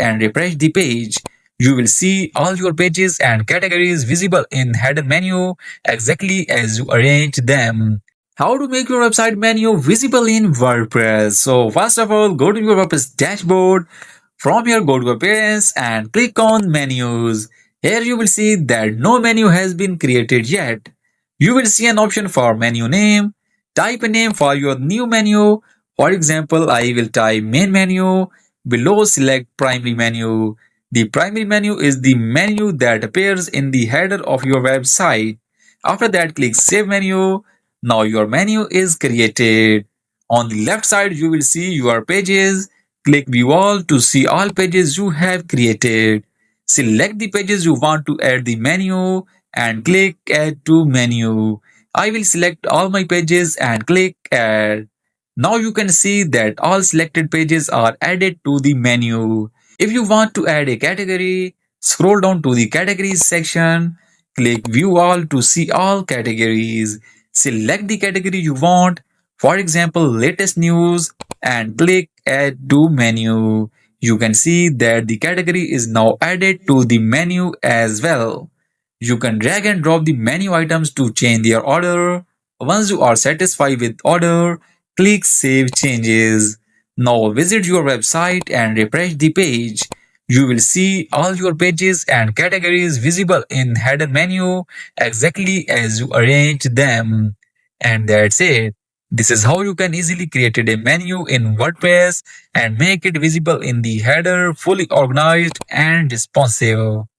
and refresh the page, you will see all your pages and categories visible in header menu exactly as you arrange them. How to make your website menu visible in WordPress? So first of all, go to your WordPress dashboard. From here, go to Appearance and click on Menus. Here you will see that no menu has been created yet. You will see an option for menu name. Type a name for your new menu. For example, I will type main menu. Below, select primary menu. The primary menu is the menu that appears in the header of your website. After that, click Save Menu. Now your menu is created. On the left side, you will see your pages. Click View All to see all pages you have created. Select the pages you want to add the menu and click Add to Menu. I will select all my pages and click Add. Now you can see that all selected pages are added to the menu. If you want to add a category, scroll down to the Categories section. Click View All to see all categories. Select the category you want, for example, latest news, and click Add to Menu. You can see that the category is now added to the menu as well. You can drag and drop the menu items to change their order. Once you are satisfied with order, click Save Changes. Now visit your website and refresh the page. You will see all your pages and categories visible in header menu exactly as you arrange them. And that's it. This is how you can easily create a menu in WordPress and make it visible in the header, fully organized and responsive.